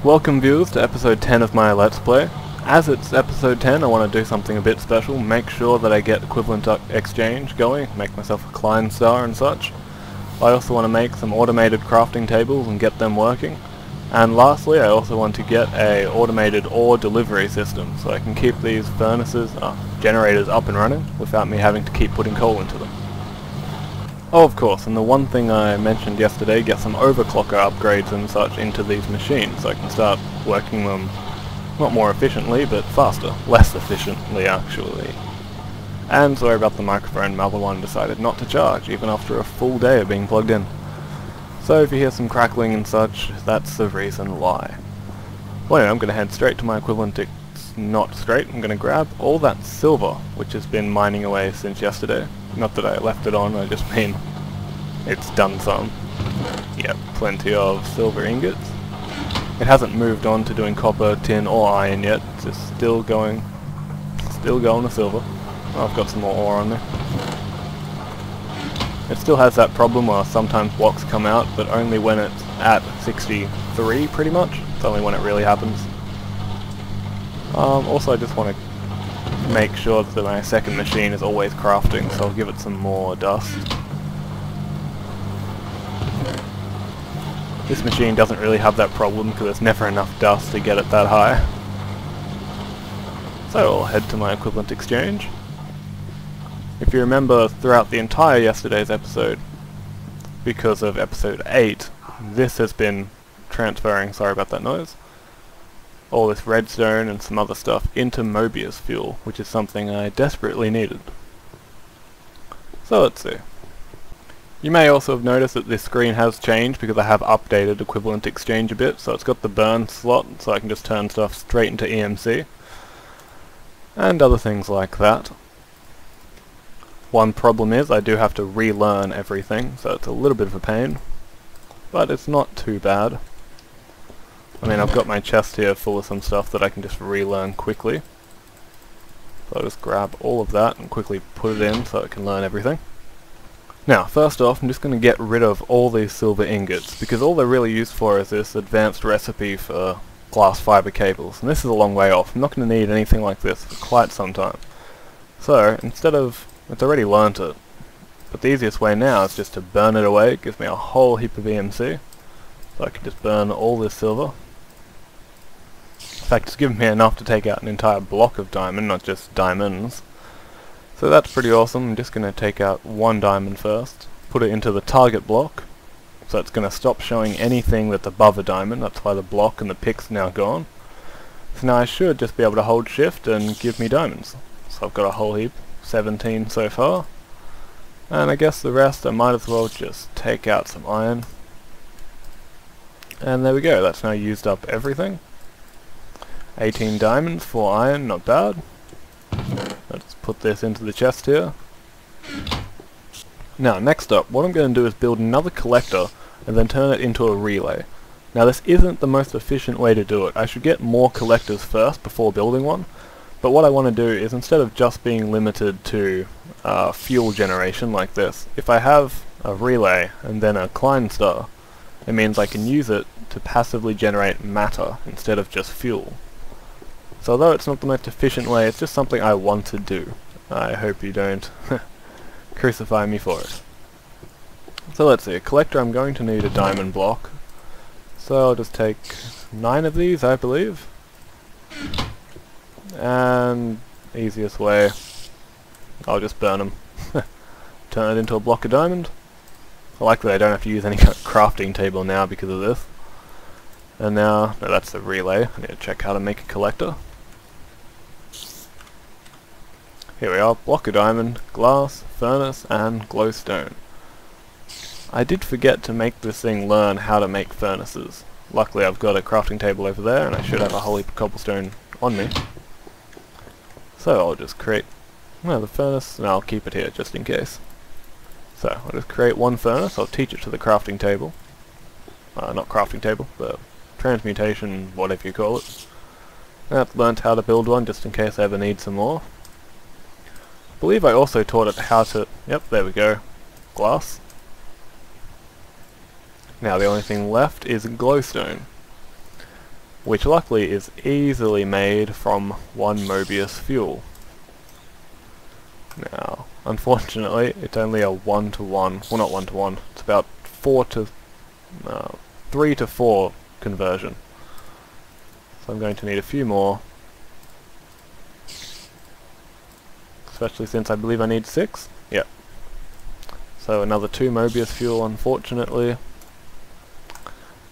Welcome viewers to episode 10 of my Let's Play. As it's episode 10, I want to do something a bit special, make sure that I get equivalent exchange going, make myself a Klein star and such. I also want to make some automated crafting tables and get them working. And lastly, I also want to get a automated ore delivery system, so I can keep these generators up and running without me having to keep putting coal into them. Oh, of course, and the one thing I mentioned yesterday, get some overclocker upgrades and such into these machines, so I can start working them not more efficiently, but faster. Less efficiently, actually. And sorry about the microphone, my other one decided not to charge, even after a full day of being plugged in. So if you hear some crackling and such, that's the reason why. Well anyway, I'm going to head straight to my equivalent. It's not straight. I'm going to grab all that silver, which has been mining away since yesterday. Not that I left it on, I just mean it's done some. Yep, plenty of silver ingots. It hasn't moved on to doing copper, tin or iron yet, it's just still going to silver. Oh, I've got some more ore on there. It still has that problem where sometimes blocks come out, but only when it's at 63 pretty much. It's only when it really happens. Also I just want to make sure that my second machine is always crafting, so I'll give it some more dust. This machine doesn't really have that problem because there's never enough dust to get it that high. So I'll head to my equivalent exchange. If you remember throughout the entire yesterday's episode, because of episode 8, this has been transferring, sorry about that noise, all this redstone and some other stuff into Mobius fuel, which is something I desperately needed. So let's see. You may also have noticed that this screen has changed because I have updated equivalent exchange a bit, so it's got the burn slot, so I can just turn stuff straight into EMC, and other things like that. One problem is I do have to relearn everything, so it's a little bit of a pain, but it's not too bad. I mean, I've got my chest here full of some stuff that I can just relearn quickly. So I'll just grab all of that and quickly put it in so I can learn everything. Now, first off, I'm just going to get rid of all these silver ingots, because all they're really used for is this advanced recipe for glass fiber cables, and this is a long way off. I'm not going to need anything like this for quite some time. So, instead of... it's already learnt it, but the easiest way now is just to burn it away. It gives me a whole heap of EMC, so I can just burn all this silver. In fact, it's given me enough to take out an entire block of diamond, not just diamonds. So that's pretty awesome. I'm just going to take out one diamond first, put it into the target block, so it's going to stop showing anything that's above a diamond. That's why the block and the pick's now gone. So now I should just be able to hold shift and give me diamonds. So I've got a whole heap, 17 so far. And I guess the rest I might as well just take out some iron. And there we go, that's now used up everything. 18 diamonds, 4 iron, not bad. Let's put this into the chest here. Now, next up, what I'm going to do is build another collector and then turn it into a relay. Now, this isn't the most efficient way to do it. I should get more collectors first before building one. But what I want to do is, instead of just being limited to fuel generation like this, if I have a relay and then a Klein star, it means I can use it to passively generate matter instead of just fuel. So although it's not the most efficient way, it's just something I want to do. I hope you don't crucify me for it. So let's see, a collector, I'm going to need a diamond block. So I'll just take 9 of these, I believe. And easiest way, I'll just burn them. Turn it into a block of diamond. I like that I don't have to use any kind of crafting table now because of this. And now, no, that's the relay. I need to check how to make a collector. Here we are, block of diamond, glass, furnace, and glowstone. I did forget to make this thing learn how to make furnaces. Luckily I've got a crafting table over there, and I should have a whole heap of cobblestone on me. So I'll just create, well, the furnace, and I'll keep it here just in case. So I'll just create one furnace, I'll teach it to the crafting table. Not crafting table, but transmutation, whatever you call it. And I've learnt how to build one just in case I ever need some more. I believe I also taught it how to, yep, there we go, glass. Now the only thing left is glowstone. which luckily is easily made from 1 Mobius fuel. Now, unfortunately, it's only a 1-to-1, well not 1-to-1, it's about 3 to 4 conversion. So I'm going to need a few more, especially since I believe I need 6. Yep. So another 2 Mobius fuel, unfortunately.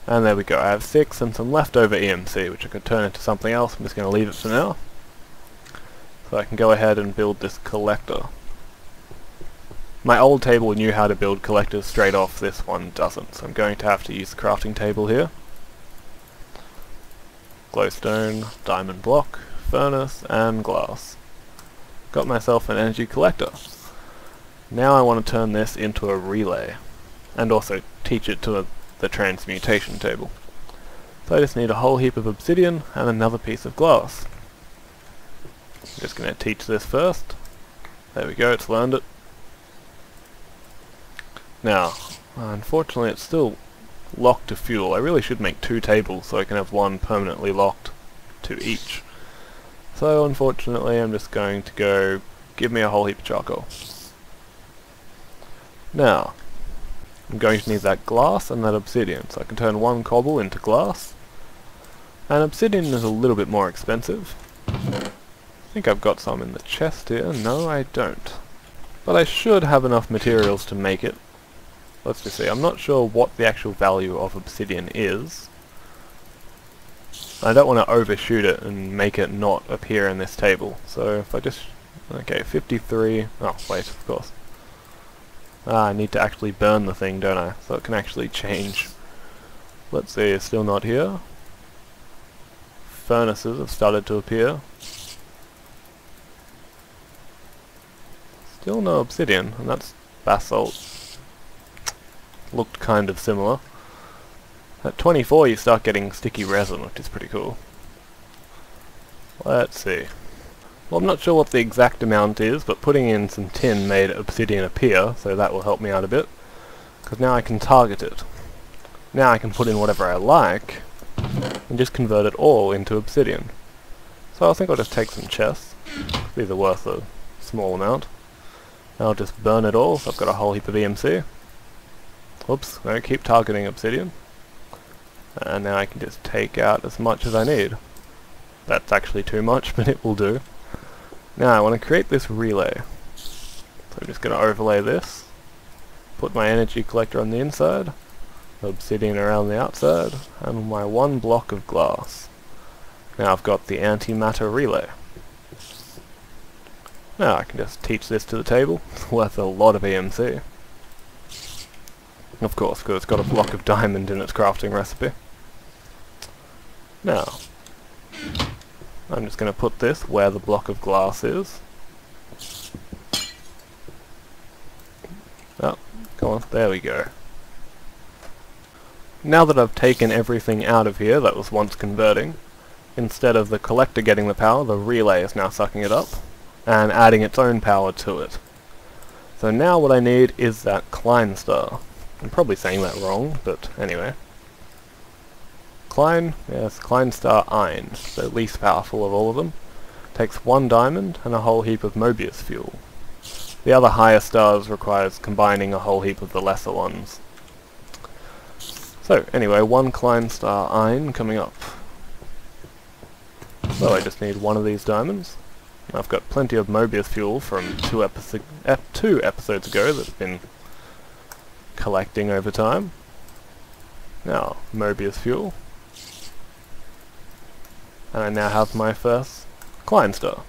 And there we go, I have 6 and some leftover EMC, which I could turn into something else. I'm just going to leave it for now. So I can go ahead and build this collector. My old table knew how to build collectors straight off, this one doesn't, so I'm going to have to use the crafting table here. Glowstone, diamond block, furnace, and glass. Got myself an energy collector. Now I want to turn this into a relay, and also teach it to the transmutation table. So I just need a whole heap of obsidian and another piece of glass. I'm just going to teach this first. There we go, it's learned it. Now, unfortunately it's still locked to fuel. I really should make 2 tables so I can have one permanently locked to each. So unfortunately I'm just going to go give me a whole heap of charcoal. Now, I'm going to need that glass and that obsidian, so I can turn 1 cobble into glass. And obsidian is a little bit more expensive. I think I've got some in the chest here. No, I don't. But I should have enough materials to make it. Let's just see. I'm not sure what the actual value of obsidian is. I don't want to overshoot it and make it not appear in this table. So if I just... okay, 53... oh, wait, of course. I need to actually burn the thing, don't I? So it can actually change. Let's see, it's still not here. Furnaces have started to appear. Still no obsidian, and that's basalt. Looked kind of similar. At 24 you start getting sticky resin, which is pretty cool. Let's see. Well, I'm not sure what the exact amount is, but putting in some tin made obsidian appear, so that will help me out a bit. Because now I can target it. Now I can put in whatever I like, and just convert it all into obsidian. So I think I'll just take some chests. These are worth a small amount. I'll just burn it all, so I've got a whole heap of EMC. Oops, no, keep targeting obsidian. And now I can just take out as much as I need. That's actually too much, but it will do. Now I want to create this relay. So I'm just going to overlay this. Put my energy collector on the inside. Obsidian around the outside. And my 1 block of glass. Now I've got the antimatter relay. Now I can just teach this to the table. It's worth a lot of EMC. Of course, because it's got a block of diamond in its crafting recipe. Now, I'm just going to put this where the block of glass is. Oh, come on, there we go. Now that I've taken everything out of here that was once converting, instead of the collector getting the power, the relay is now sucking it up and adding its own power to it. So now what I need is that Klein star. I'm probably saying that wrong, but anyway. Klein, yes, Klein star Ein, the least powerful of all of them. Takes 1 diamond and a whole heap of Mobius fuel. The other higher stars requires combining a whole heap of the lesser ones. So, anyway, 1 Klein star Ein coming up. So I just need 1 of these diamonds. I've got plenty of Mobius fuel from 2 episodes ago that's been collecting over time. Now, Mobius fuel. And I now have my first Klein star.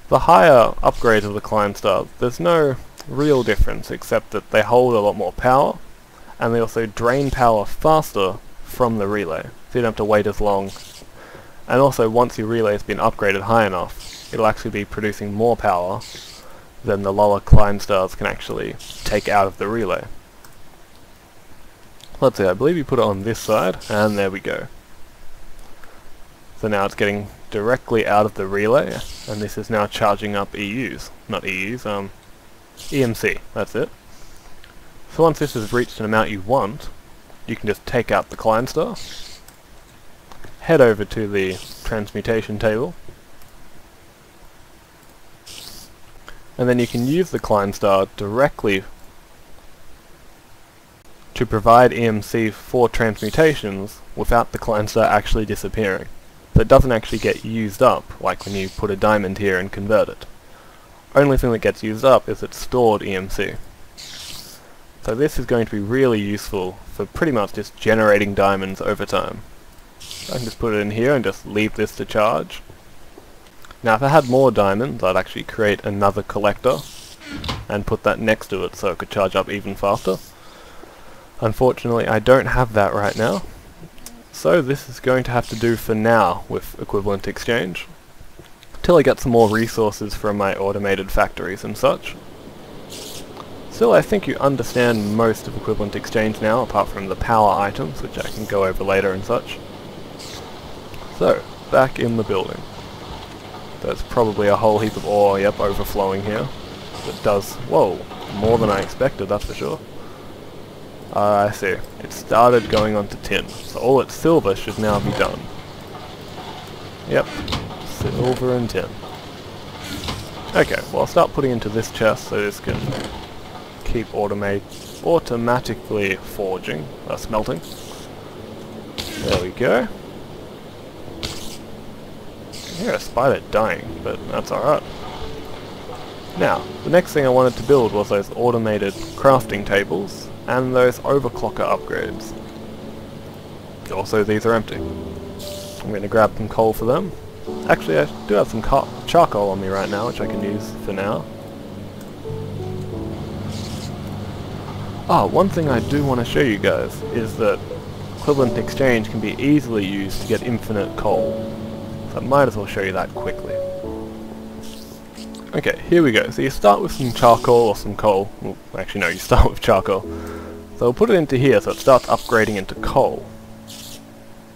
The higher upgrades of the Klein star, there's no real difference except that they hold a lot more power, and they also drain power faster from the relay, so you don't have to wait as long. And also, once your relay has been upgraded high enough, it'll actually be producing more power than the lower Klein stars can actually take out of the relay. Let's see, I believe you put it on this side, and there we go. So now it's getting directly out of the relay, and this is now charging up EUs. Not EUs, EMC, that's it. So once this has reached an amount you want, you can just take out the Klein star, head over to the transmutation table, and then you can use the Klein star directly to provide EMC for transmutations without the Klein star actually disappearing. So it doesn't actually get used up, like when you put a diamond here and convert it. Only thing that gets used up is its stored EMC. So this is going to be really useful for pretty much just generating diamonds over time. I can just put it in here and just leave this to charge. Now if I had more diamonds, I'd actually create another collector and put that next to it so it could charge up even faster. Unfortunately, I don't have that right now, so this is going to have to do for now with equivalent exchange, till I get some more resources from my automated factories and such. Still, I think you understand most of equivalent exchange now, apart from the power items, which I can go over later and such. So, back in the building. There's probably a whole heap of ore, yep, overflowing here. That does, whoa, more than I expected, that's for sure. I see. It started going on to tin, so all its silver should now be done. Yep, silver and tin. Okay, well I'll start putting into this chest so this can keep automatically forging, smelting. There we go. I hear a spider dying, but that's alright. Now, the next thing I wanted to build was those automated crafting tables and those overclocker upgrades. Also, these are empty. I'm going to grab some coal for them. Actually, I do have some charcoal on me right now, which I can use for now. One thing I do want to show you guys is that equivalent exchange can be easily used to get infinite coal. So I might as well show you that quickly. Okay, here we go. So you start with some charcoal or some coal. Well, actually no, you start with charcoal. So we'll put it into here so it starts upgrading into coal.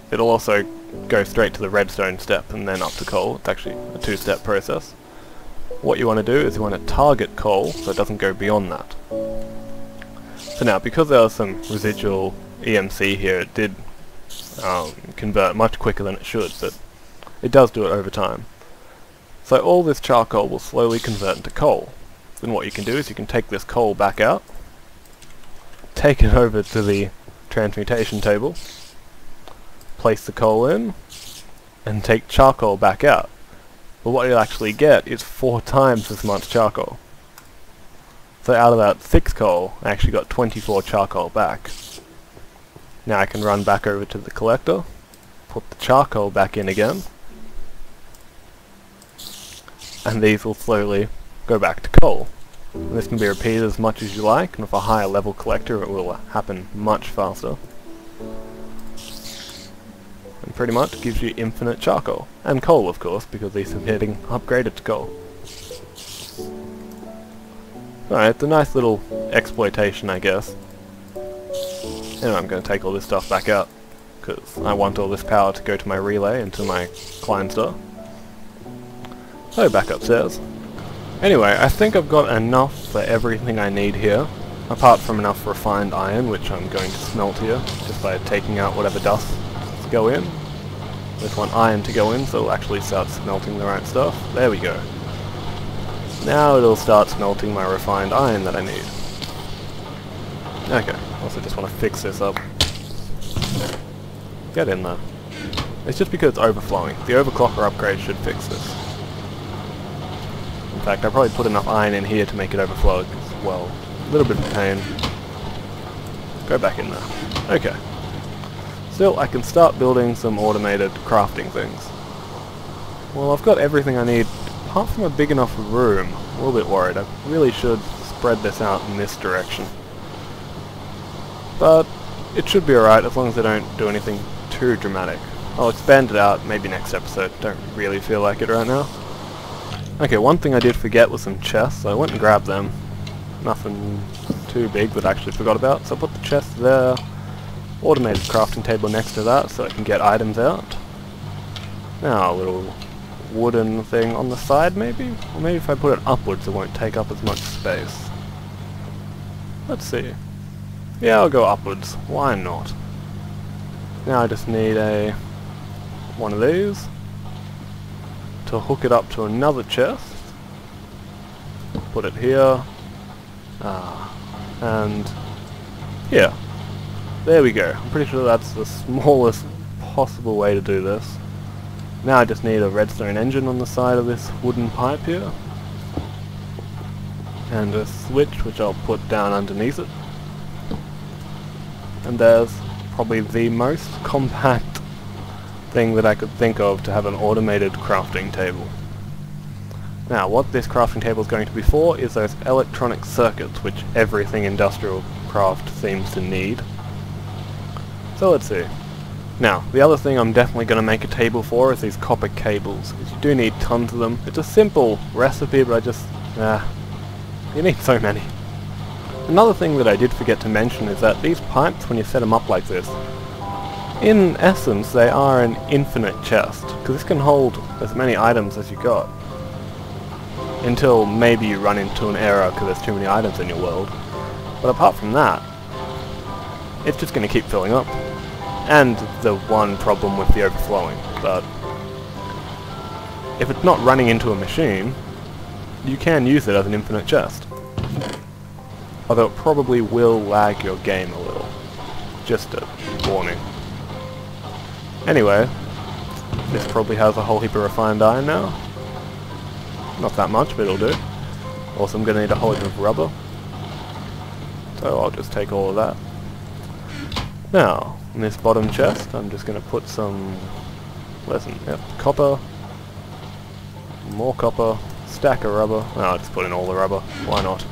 It'll also go straight to the redstone step and then up to coal. It's actually a two-step process. What you want to do is you want to target coal so it doesn't go beyond that. So now, because there was some residual EMC here, it did convert much quicker than it should, but it does do it over time. So all this charcoal will slowly convert into coal. Then what you can do is you can take this coal back out, take it over to the transmutation table, place the coal in, and take charcoal back out. But what you'll actually get is 4 times as much charcoal. So out of that 6 coal, I actually got 24 charcoal back. Now I can run back over to the collector, put the charcoal back in again, and these will slowly go back to coal. And this can be repeated as much as you like, and with a higher level collector it will happen much faster. And pretty much gives you infinite charcoal. And coal, of course, because these are getting upgraded to coal. Alright, it's a nice little exploitation, I guess. Anyway, I'm going to take all this stuff back out, because I want all this power to go to my relay and to my Klein star. So, back upstairs. Anyway, I think I've got enough for everything I need here, apart from enough refined iron, which I'm going to smelt here, just by taking out whatever dust to go in. Just want iron to go in, so it'll actually start smelting the right stuff. There we go. Now it'll start smelting my refined iron that I need. Okay, also just want to fix this up. Get in there. It's just because it's overflowing. The overclocker upgrade should fix this. In fact, I probably put enough iron in here to make it overflow, because, well, a little bit of pain. Go back in there. Okay. Still, I can start building some automated crafting things. Well, I've got everything I need, apart from a big enough room. I'm a little bit worried. I really should spread this out in this direction. But it should be alright, as long as I don't do anything too dramatic. I'll expand it out, maybe next episode. Don't really feel like it right now. Okay, one thing I did forget was some chests, so I went and grabbed them. Nothing too big that I actually forgot about, so I put the chest there. Automated crafting table next to that, so I can get items out. Now a little wooden thing on the side, maybe? Or maybe if I put it upwards it won't take up as much space. Let's see. Yeah, I'll go upwards. Why not? Now I just need a one of these to hook it up to another chest. Put it here. And here. There we go. I'm pretty sure that's the smallest possible way to do this. Now I just need a redstone engine on the side of this wooden pipe here. And a switch which I'll put down underneath it. And there's probably the most compact thing that I could think of to have an automated crafting table. Now what this crafting table is going to be for is those electronic circuits which everything industrial craft seems to need. So let's see. Now, the other thing I'm definitely going to make a table for is these copper cables, because you do need tons of them. It's a simple recipe, but you need so many. Another thing that I did forget to mention is that these pipes, when you set them up like this, in essence they are an infinite chest, because this can hold as many items as you got. Until maybe you run into an error because there's too many items in your world. But apart from that, it's just going to keep filling up. And the one problem with the overflowing, but if it's not running into a machine, you can use it as an infinite chest. Although it probably will lag your game a little. Just a warning. Anyway, this probably has a whole heap of refined iron now. Not that much, but it'll do. Also, I'm going to need a whole heap of rubber. So I'll just take all of that. Now, in this bottom chest, I'm just going to put some copper, more copper, stack of rubber. I'll just put in all the rubber, why not?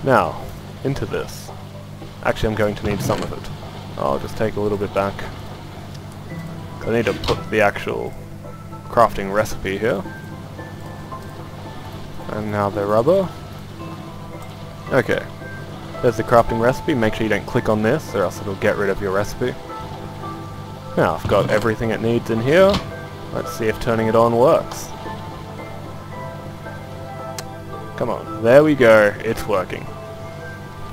Now, into this. Actually, I'm going to need some of it. I'll just take a little bit back. I need to put the actual crafting recipe here. And now the rubber. Okay. There's the crafting recipe. Make sure you don't click on this or else it'll get rid of your recipe. Now I've got everything it needs in here. Let's see if turning it on works. Come on. There we go. It's working.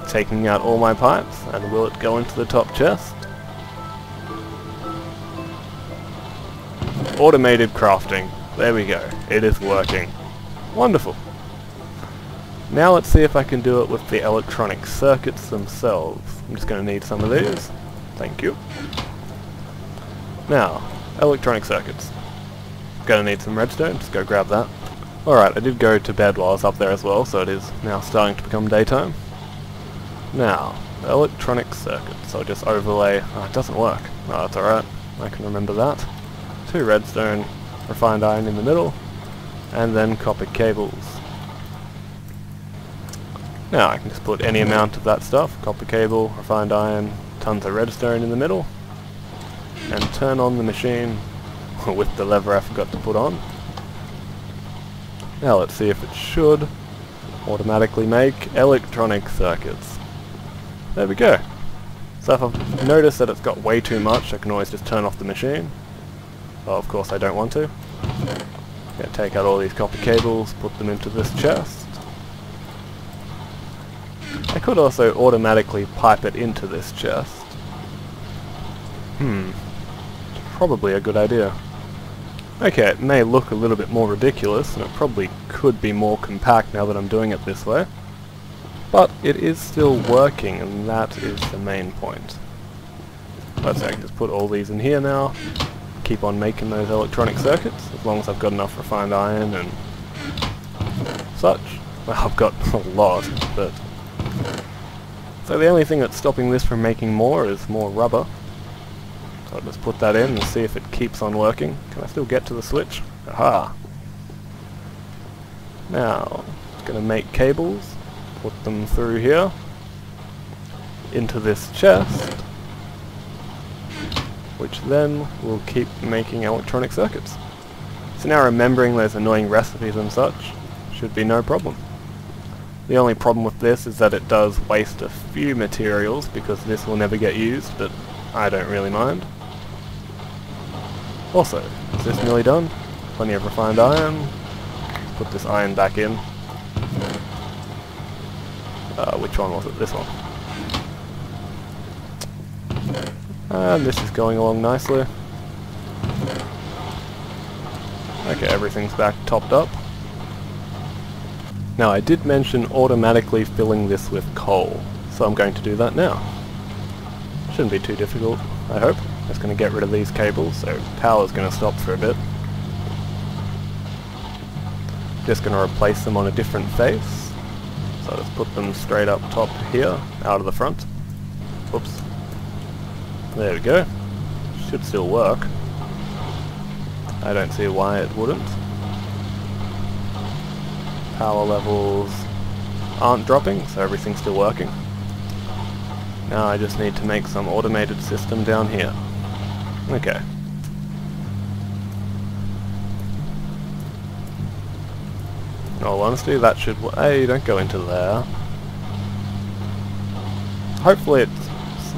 Taking out all my pipes, and will it go into the top chest? Automated crafting. There we go. It is working. Wonderful. Now let's see if I can do it with the electronic circuits themselves. I'm just going to need some of these. Thank you. Now, electronic circuits. Going to need some redstone. Just go grab that. Alright, I did go to bed while I was up there as well, so it is now starting to become daytime. Now, electronic circuits. I'll just overlay... Oh, it doesn't work. Oh, that's alright. I can remember that. 2 redstone, refined iron in the middle, and then copper cables. Now I can just put any amount of that stuff, copper cable, refined iron, tons of redstone in the middle, and turn on the machine with the lever I forgot to put on. Now let's see if it should automatically make electronic circuits. There we go. So if I've noticed that it's got way too much, I can always just turn off the machine. Well, of course I don't want to. I'm going to take out all these copper cables, put them into this chest. I could also automatically pipe it into this chest. Probably a good idea. Okay, it may look a little bit more ridiculous, and it probably could be more compact now that I'm doing it this way. But it is still working, and that is the main point. Let's see, I can just put all these in here now. Keep on making those electronic circuits, as long as I've got enough refined iron and such. Well, I've got a lot, but... So the only thing that's stopping this from making more is more rubber. So I'll just put that in and see if it keeps on working. Can I still get to the switch? Aha! Now, it's going to make cables, put them through here, into this chest, which then will keep making electronic circuits. So now remembering those annoying recipes and such should be no problem. The only problem with this is that it does waste a few materials because this will never get used, but I don't really mind. Also, is this nearly done? Plenty of refined iron. Put this iron back in. Which one was it? This one. And this is going along nicely. Okay, everything's back topped up. Now I did mention automatically filling this with coal, so I'm going to do that now. Shouldn't be too difficult, I hope. Just going to get rid of these cables, so power's going to stop for a bit. Just going to replace them on a different face. So I'll just put them straight up top here, out of the front. Oops. There we go. Should still work. I don't see why it wouldn't. Power levels aren't dropping, so everything's still working. Now I just need to make some automated system down here. Okay. In all honesty, that should... Hey, don't go into there. Hopefully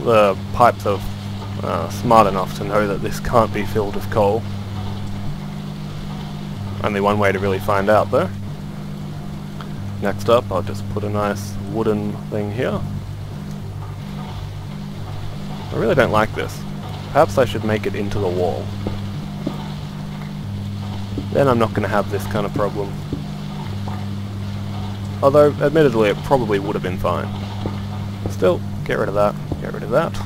the pipes are smart enough to know that this can't be filled with coal. Only one way to really find out though. Next up, I'll just put a nice wooden thing here. I really don't like this. Perhaps I should make it into the wall. Then I'm not going to have this kind of problem. Although, admittedly, it probably would have been fine. Still, get rid of that, get rid of that.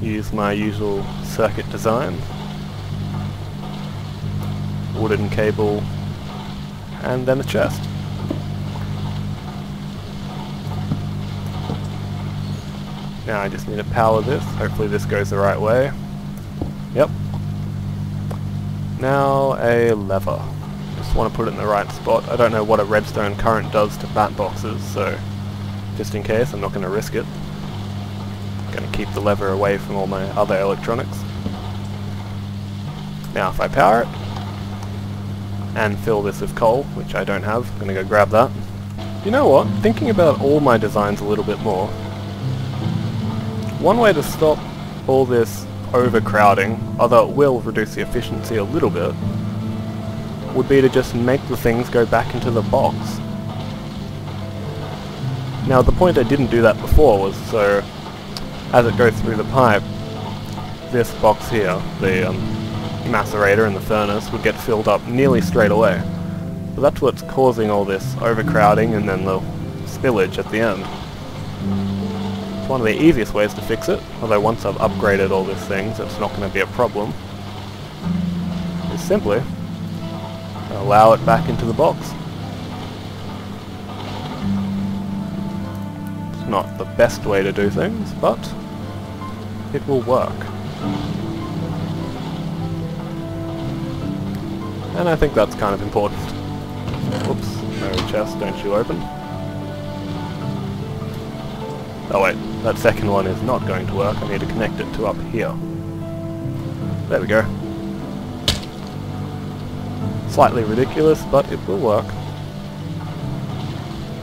Use my usual circuit design. Wooden cable, and then a chest. Now I just need to power this. Hopefully this goes the right way. Yep. Now a lever. Just want to put it in the right spot. I don't know what a redstone current does to bat boxes, so just in case, I'm not going to risk it. I'm going to keep the lever away from all my other electronics. Now if I power it, and fill this with coal, which I don't have, I'm going to go grab that. You know what? Thinking about all my designs a little bit more, one way to stop all this overcrowding, although it will reduce the efficiency a little bit, would be to just make the things go back into the box. Now the point I didn't do that before was so, as it goes through the pipe, this box here, the macerator in the furnace, would get filled up nearly straight away. So that's what's causing all this overcrowding and then the spillage at the end. It's one of the easiest ways to fix it, although once I've upgraded all these things it's not going to be a problem. Is simply allow it back into the box. It's not the best way to do things, but it will work. And I think that's kind of important. Whoops, no chest, don't you open. Oh wait, that second one is not going to work, I need to connect it to up here. There we go. Slightly ridiculous, but it will work.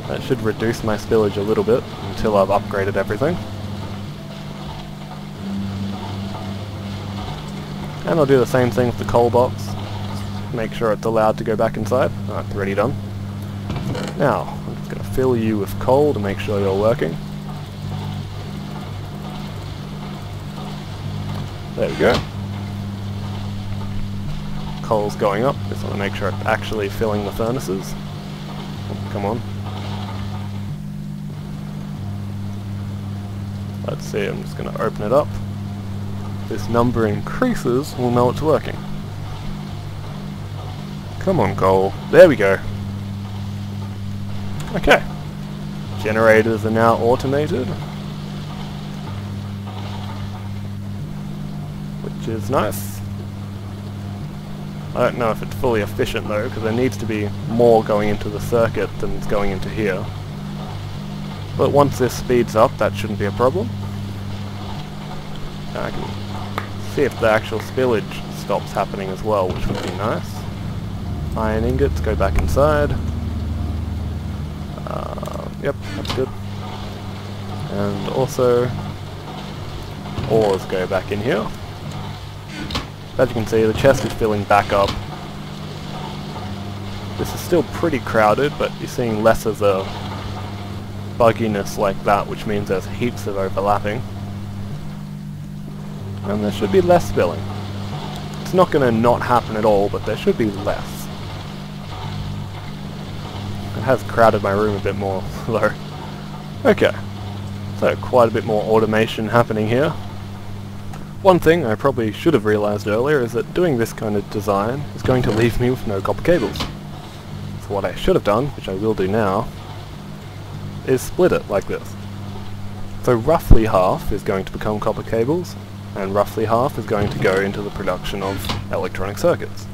That should reduce my spillage a little bit until I've upgraded everything. And I'll do the same thing with the coal box. Make sure it's allowed to go back inside. Oh, it's already done. Now, I'm just going to fill you with coal to make sure you're working. There we go. Coal's going up. Just want to make sure it's actually filling the furnaces. Oh, come on. Let's see, I'm just going to open it up. If this number increases, we'll know it's working. Come on, coal. There we go. Okay. Generators are now automated, which is nice. I don't know if it's fully efficient though, because there needs to be more going into the circuit than is going into here. But once this speeds up, that shouldn't be a problem. I can see if the actual spillage stops happening as well, which would be nice. Iron ingots go back inside. Yep, that's good. And also, ores go back in here. As you can see, the chest is filling back up. This is still pretty crowded, but you're seeing less of the bugginess like that, which means there's heaps of overlapping. And there should be less spilling. It's not going to not happen at all, but there should be less. It has crowded my room a bit more, though. Okay, so quite a bit more automation happening here. One thing I probably should have realised earlier is that doing this kind of design is going to leave me with no copper cables. So what I should have done, which I will do now, is split it like this. So roughly half is going to become copper cables, and roughly half is going to go into the production of electronic circuits.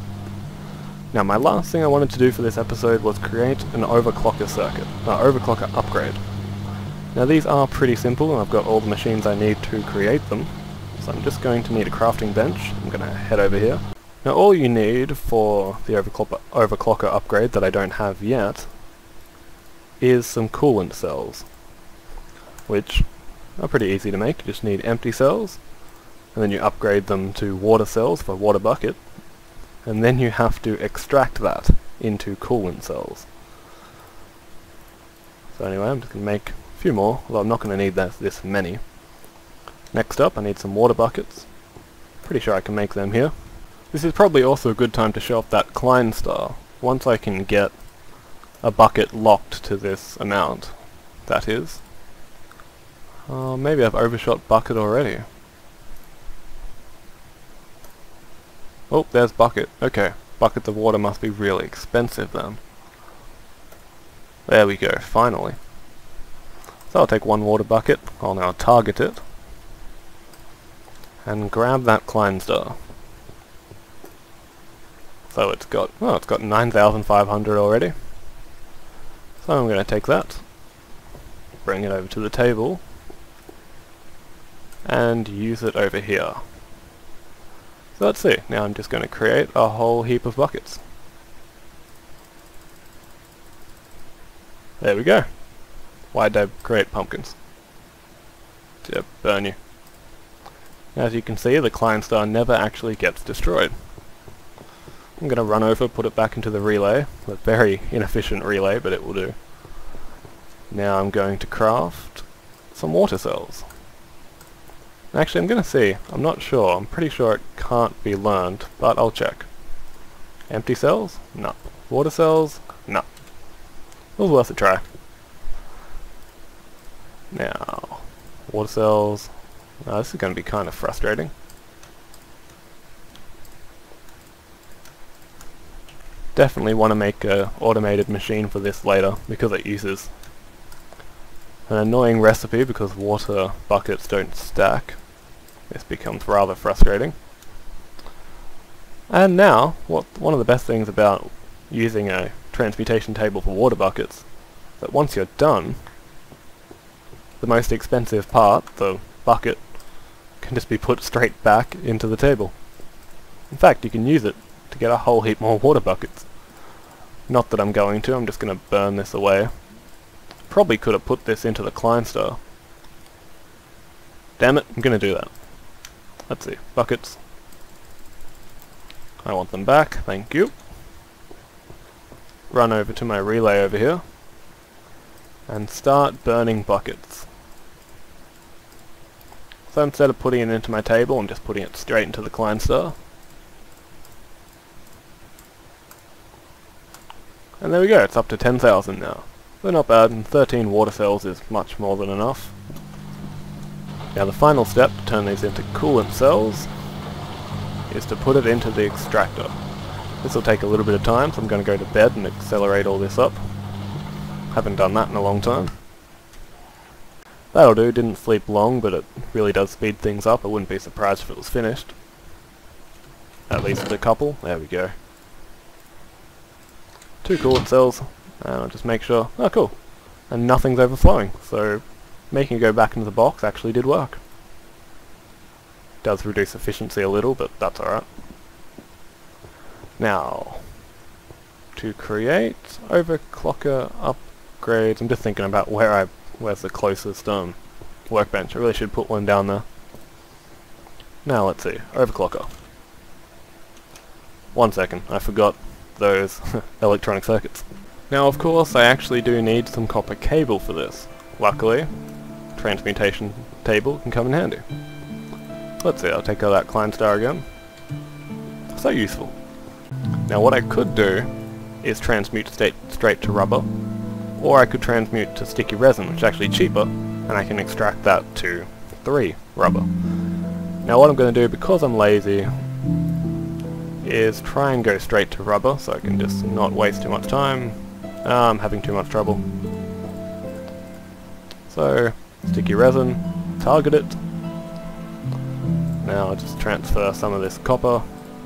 Now my last thing I wanted to do for this episode was create an overclocker circuit, overclocker upgrade. Now these are pretty simple, and I've got all the machines I need to create them, so I'm just going to need a crafting bench. I'm going to head over here. Now all you need for the overclocker upgrade that I don't have yet is some coolant cells, which are pretty easy to make. You just need empty cells, and then you upgrade them to water cells for water bucket, and then you have to extract that into coolant cells. So anyway, I'm just going to make a few more, although I'm not going to need this many. Next up, I need some water buckets. Pretty sure I can make them here. This is probably also a good time to show off that Klein star. Once I can get a bucket locked to this amount, that is. Maybe I've overshot bucket already. Oh, there's bucket. Okay, buckets of water must be really expensive then. There we go, finally. So I'll take one water bucket, I'll now target it, and grab that Klein star. So it's got 9,500 already. So I'm going to take that, bring it over to the table, and use it over here. So let's see, now I'm just going to create a whole heap of buckets. There we go. Why'd I create pumpkins? To burn you. As you can see, the Klein star never actually gets destroyed. I'm going to run over, put it back into the relay. A very inefficient relay, but it will do. Now I'm going to craft some water cells. Actually, I'm going to see. I'm not sure. I'm pretty sure it can't be learned, but I'll check. Empty cells? No. Water cells? No. It was worth a try. Now, water cells. This is going to be kind of frustrating. Definitely want to make an automated machine for this later, because it uses an annoying recipe because water buckets don't stack. This becomes rather frustrating. And now, one of the best things about using a transmutation table for water buckets is that once you're done, the most expensive part, the bucket, can just be put straight back into the table. In fact, you can use it to get a whole heap more water buckets. Not that I'm going to, I'm just going to burn this away. Probably could have put this into the Klein star. Damn it, I'm going to do that. Let's see, buckets. I want them back, thank you. Run over to my relay over here, and start burning buckets. So instead of putting it into my table, I'm just putting it straight into the Klein star. And there we go, it's up to 10,000 now. So not bad, and 13 water cells is much more than enough. Now the final step to turn these into coolant cells is to put it into the extractor. This will take a little bit of time, so I'm going to go to bed and accelerate all this up. Haven't done that in a long time. That'll do, didn't sleep long, but it really does speed things up. I wouldn't be surprised if it was finished. At least a couple. There we go. 2 coolant cells, and I'll just make sure... Oh, cool. And nothing's overflowing, so making it go back into the box actually did work. Does reduce efficiency a little, but that's alright. Now, to create overclocker upgrades, I'm just thinking about where's the closest workbench. I really should put one down there. Now let's see, overclocker. 1 second, I forgot those electronic circuits. Now of course I actually do need some copper cable for this. Luckily, transmutation table can come in handy. Let's see, I'll take out that Klein star again. So useful. Now what I could do is transmute straight to rubber, or I could transmute to sticky resin, which is actually cheaper, and I can extract that to 3 rubber. Now what I'm going to do, because I'm lazy, is try and go straight to rubber, so I can just not waste too much time. I'm having too much trouble. So, sticky resin, target it. Now I'll just transfer some of this copper.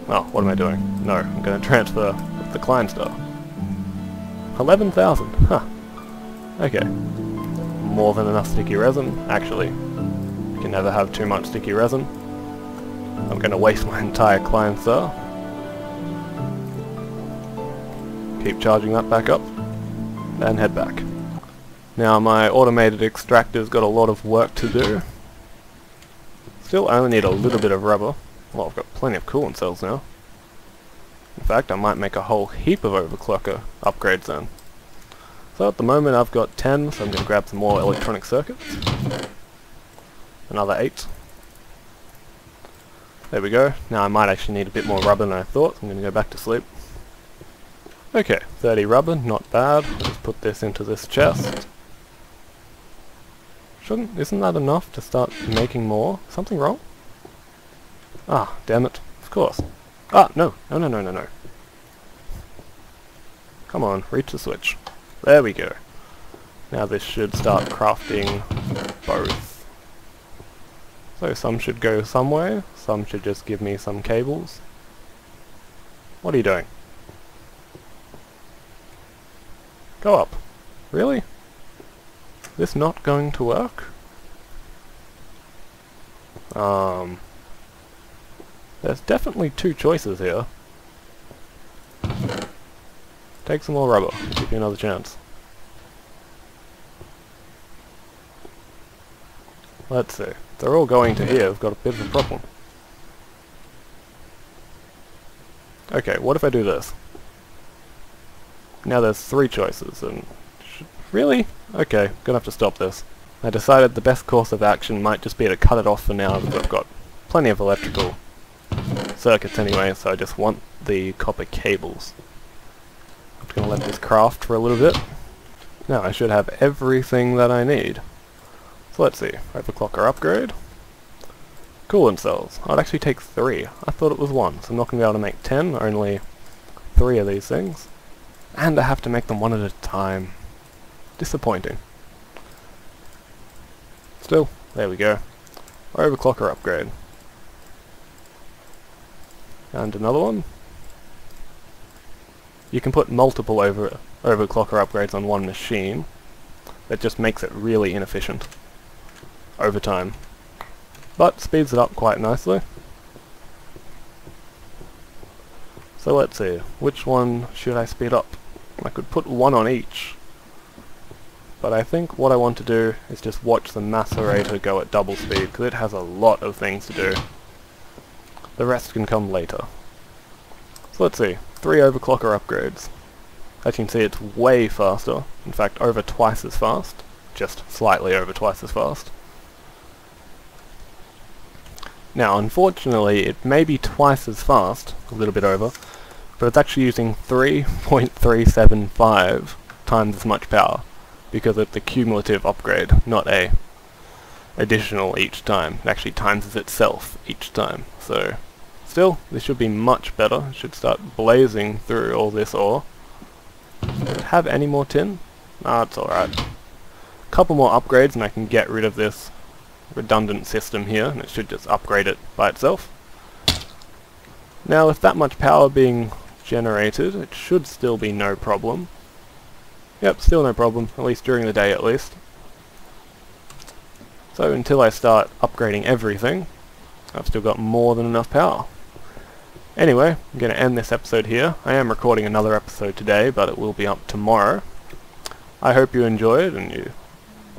Oh, what am I doing? No, I'm going to transfer the Klein stuff. 11,000, huh. Okay. More than enough sticky resin, actually. You can never have too much sticky resin. I'm going to waste my entire Klein star. Keep charging that back up, and head back. Now my automated extractor's got a lot of work to do. Still only need a little bit of rubber. Well, I've got plenty of coolant cells now. In fact, I might make a whole heap of overclocker upgrades then. So at the moment I've got 10, so I'm going to grab some more electronic circuits. Another 8. There we go. Now I might actually need a bit more rubber than I thought, so I'm going to go back to sleep. Okay, 30 rubber, not bad. Let's put this into this chest. Isn't that enough to start making more? Something wrong? Ah, damn it. Of course. Ah, no. No. Come on, reach the switch. There we go. Now this should start crafting both. So some should go some way, some should just give me some cables. What are you doing? Go up. Really? This not going to work? There's definitely 2 choices here. Take some more rubber. Give you another chance. Let's see. They're all going to here. I've got a bit of a problem. Okay, what if I do this? Now there's 3 choices, and... Really? Okay, gonna have to stop this. I decided the best course of action might just be to cut it off for now, because I've got plenty of electrical circuits anyway, so I just want the copper cables. I'm just gonna let this craft for a little bit. Now I should have everything that I need. So let's see, overclocker upgrade. Coolant cells. I'd actually take 3. I thought it was 1, so I'm not gonna be able to make 10, only 3 of these things. And I have to make them one at a time. Disappointing. Still, there we go. Overclocker upgrade. And another one. You can put multiple overclocker upgrades on one machine. That just makes it really inefficient over time. But speeds it up quite nicely. So let's see, which one should I speed up? I could put 1 on each. But I think what I want to do is just watch the macerator go at double speed, because it has a lot of things to do. The rest can come later. So let's see, 3 overclocker upgrades. As you can see, it's way faster. In fact, over twice as fast. Just slightly over twice as fast. Now, unfortunately, it may be twice as fast, a little bit over, but it's actually using 3.375 times as much power, because it's a cumulative upgrade, not a additional each time. It actually times itself each time. So, still, this should be much better. It should start blazing through all this ore. Does it have any more tin? Ah, it's alright. A couple more upgrades and I can get rid of this redundant system here, and it should just upgrade it by itself. Now, with that much power being generated, it should still be no problem. Yep, still no problem, at least during the day at least. So until I start upgrading everything, I've still got more than enough power. Anyway, I'm going to end this episode here. I am recording another episode today, but it will be up tomorrow. I hope you enjoyed, and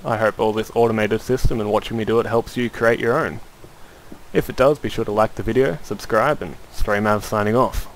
I hope all this automated system and watching me do it helps you create your own. If it does, be sure to like the video, subscribe, and StrayMav signing off.